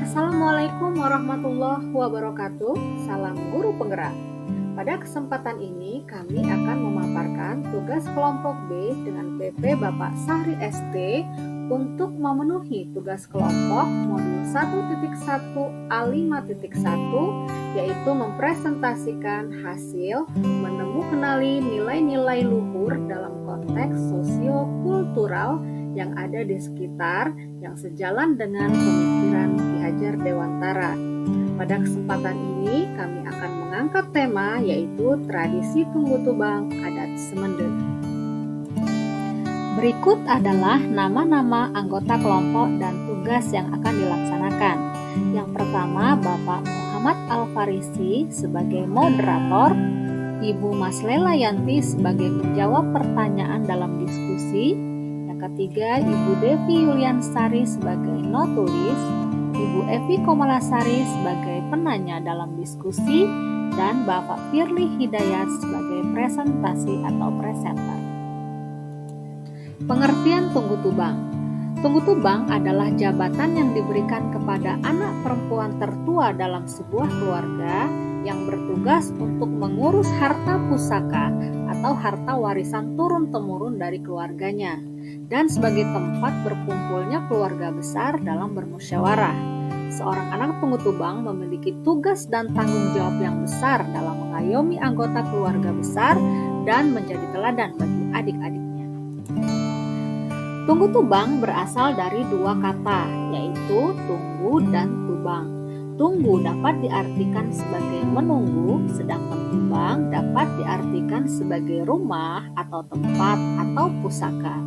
Assalamualaikum warahmatullahi wabarakatuh. Salam guru penggerak. Pada kesempatan ini kami akan memaparkan tugas kelompok B dengan PP Bapak Sahri ST untuk memenuhi tugas kelompok modul 1.1 A5.1 yaitu mempresentasikan hasil menemu-kenali nilai-nilai luhur dalam konteks sosio-kultural yang ada di sekitar yang sejalan dengan pemikiran Ki Hajar Dewantara. Pada kesempatan ini kami akan mengangkat tema yaitu tradisi Tunggu Tubang Adat Semende. Berikut adalah nama-nama anggota kelompok dan tugas yang akan dilaksanakan. Yang pertama, Bapak Muhammad Al-Farisi sebagai moderator, Ibu Maslela Yanti sebagai menjawab pertanyaan dalam diskusi. Yang ketiga, Ibu Devi Yuliansari sebagai notulis, Ibu Evi Komalasari sebagai penanya dalam diskusi, dan Bapak Firly Hidayat sebagai presentasi atau presenter. Pengertian Tunggu Tubang. Tunggu Tubang adalah jabatan yang diberikan kepada anak perempuan tertua dalam sebuah keluarga yang bertugas untuk mengurus harta pusaka atau harta warisan turun-temurun dari keluarganya dan sebagai tempat berkumpulnya keluarga besar dalam bermusyawarah. Seorang anak tunggu tubang memiliki tugas dan tanggung jawab yang besar dalam mengayomi anggota keluarga besar dan menjadi teladan bagi adik-adiknya. Tunggu tubang berasal dari dua kata, yaitu tunggu dan tubang. Tunggu dapat diartikan sebagai menunggu, sedangkan tubang dapat diartikan sebagai rumah atau tempat atau pusaka.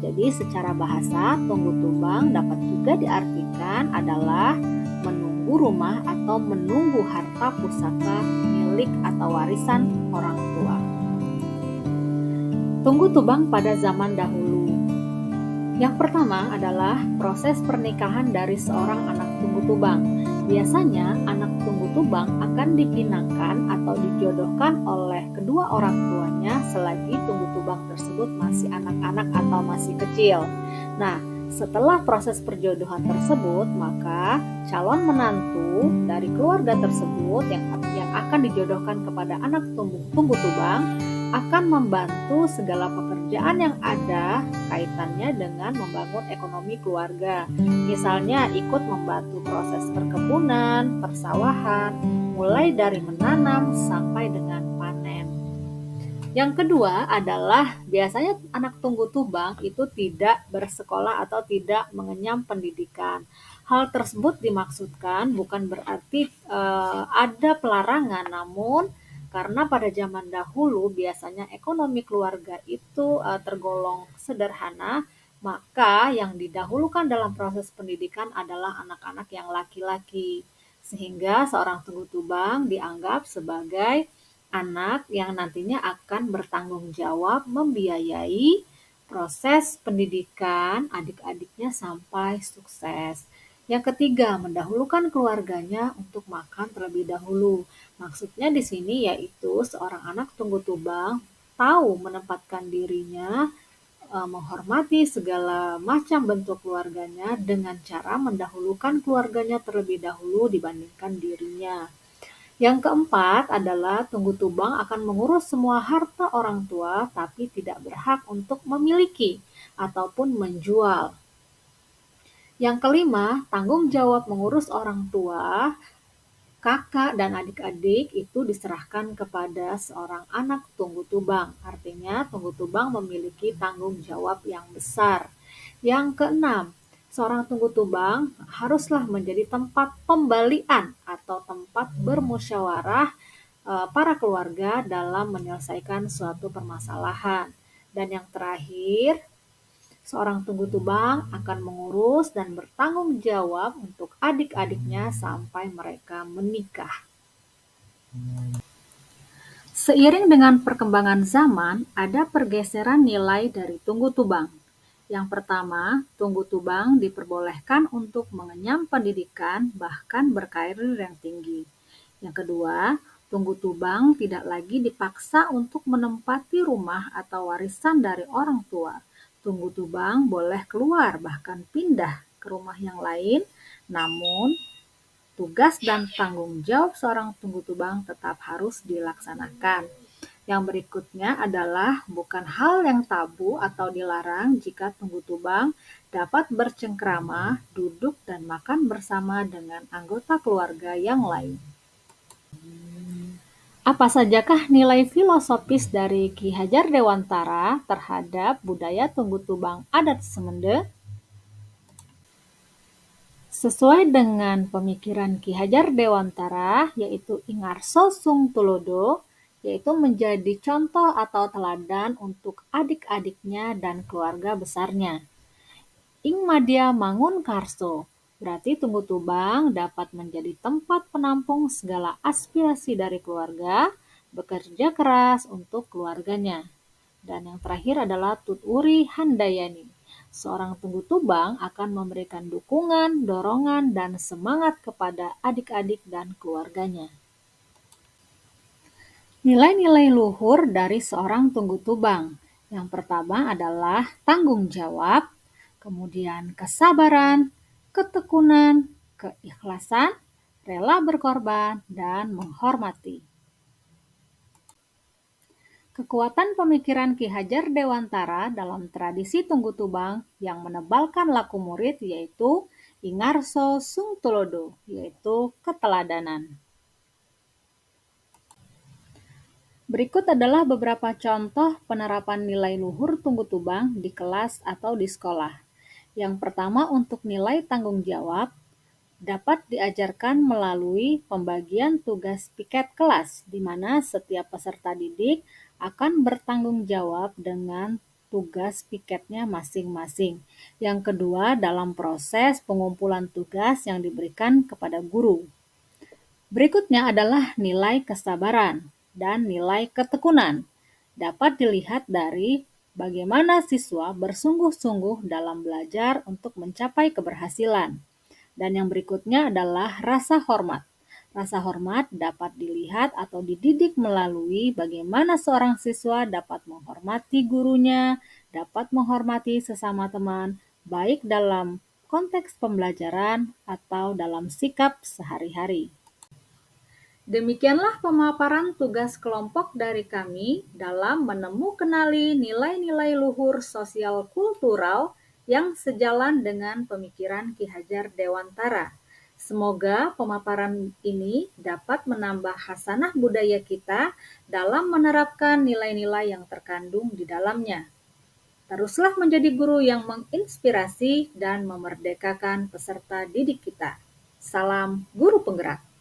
Jadi secara bahasa, tunggu tubang dapat juga diartikan adalah menunggu rumah atau menunggu harta pusaka milik atau warisan orang tua. Tunggu tubang pada zaman dahulu. Yang pertama adalah proses pernikahan dari seorang anak tunggu tubang. Biasanya anak tunggu tubang akan dipinangkan atau dijodohkan oleh kedua orang tuanya selagi tunggu tubang tersebut masih anak-anak atau masih kecil. Nah, setelah proses perjodohan tersebut, maka calon menantu dari keluarga tersebut yang akan dijodohkan kepada anak tunggu tubang akan membantu segala pekerjaan yang ada kaitannya dengan membangun ekonomi keluarga. Misalnya ikut membantu proses perkebunan, persawahan, mulai dari menanam sampai dengan panen. Yang kedua adalah biasanya anak tunggu tubang itu tidak bersekolah atau tidak mengenyam pendidikan. Hal tersebut dimaksudkan bukan berarti ada pelarangan, namun karena pada zaman dahulu biasanya ekonomi keluarga itu tergolong sederhana, maka yang didahulukan dalam proses pendidikan adalah anak-anak yang laki-laki. Sehingga seorang tunggu tubang dianggap sebagai anak yang nantinya akan bertanggung jawab membiayai proses pendidikan adik-adiknya sampai sukses. Yang ketiga, mendahulukan keluarganya untuk makan terlebih dahulu. Maksudnya di sini yaitu seorang anak tunggu tubang tahu menempatkan dirinya, menghormati segala macam bentuk keluarganya dengan cara mendahulukan keluarganya terlebih dahulu dibandingkan dirinya. Yang keempat adalah tunggu tubang akan mengurus semua harta orang tua tapi tidak berhak untuk memiliki ataupun menjual. Yang kelima, tanggung jawab mengurus orang tua, kakak dan adik-adik itu diserahkan kepada seorang anak tunggu tubang. Artinya tunggu tubang memiliki tanggung jawab yang besar. Yang keenam, seorang tunggu tubang haruslah menjadi tempat pembalian atau tempat bermusyawarah para keluarga dalam menyelesaikan suatu permasalahan. Dan yang terakhir, seorang tunggu tubang akan mengurus dan bertanggung jawab untuk adik-adiknya sampai mereka menikah. Seiring dengan perkembangan zaman, ada pergeseran nilai dari tunggu tubang. Yang pertama, tunggu tubang diperbolehkan untuk mengenyam pendidikan bahkan berkarir yang tinggi. Yang kedua, tunggu tubang tidak lagi dipaksa untuk menempati rumah atau warisan dari orang tua. Tunggu tubang boleh keluar bahkan pindah ke rumah yang lain, namun tugas dan tanggung jawab seorang tunggu tubang tetap harus dilaksanakan. Yang berikutnya adalah bukan hal yang tabu atau dilarang jika tunggu tubang dapat bercengkrama, duduk, dan makan bersama dengan anggota keluarga yang lain. Apa sajakah nilai filosofis dari Ki Hajar Dewantara terhadap budaya tunggu tubang adat Semende? Sesuai dengan pemikiran Ki Hajar Dewantara, yaitu Ingarso Sung Tulodo, yaitu menjadi contoh atau teladan untuk adik-adiknya dan keluarga besarnya. Ing Madya Mangun Karso, berarti Tunggu Tubang dapat menjadi tempat penampung segala aspirasi dari keluarga, bekerja keras untuk keluarganya. Dan yang terakhir adalah Tuturi Handayani. Seorang tunggu tubang akan memberikan dukungan, dorongan, dan semangat kepada adik-adik dan keluarganya. Nilai-nilai luhur dari seorang tunggu tubang. Yang pertama adalah tanggung jawab, kemudian kesabaran, ketekunan, keikhlasan, rela berkorban, dan menghormati. Kekuatan pemikiran Ki Hajar Dewantara dalam tradisi Tunggu Tubang yang menebalkan laku murid yaitu Ingarso Sung Tulodo, yaitu keteladanan. Berikut adalah beberapa contoh penerapan nilai luhur Tunggu Tubang di kelas atau di sekolah. Yang pertama untuk nilai tanggung jawab, dapat diajarkan melalui pembagian tugas piket kelas, di mana setiap peserta didik akan bertanggung jawab dengan tugas piketnya masing-masing. Yang kedua, dalam proses pengumpulan tugas yang diberikan kepada guru. Berikutnya adalah nilai kesabaran dan nilai ketekunan. Dapat dilihat dari bagaimana siswa bersungguh-sungguh dalam belajar untuk mencapai keberhasilan. Dan yang berikutnya adalah rasa hormat. Rasa hormat dapat dilihat atau dididik melalui bagaimana seorang siswa dapat menghormati gurunya, dapat menghormati sesama teman, baik dalam konteks pembelajaran atau dalam sikap sehari-hari. Demikianlah pemaparan tugas kelompok dari kami dalam kenali nilai-nilai luhur sosial kultural yang sejalan dengan pemikiran Ki Hajar Dewantara. Semoga pemaparan ini dapat menambah hasanah budaya kita dalam menerapkan nilai-nilai yang terkandung di dalamnya. Teruslah menjadi guru yang menginspirasi dan memerdekakan peserta didik kita. Salam Guru Penggerak.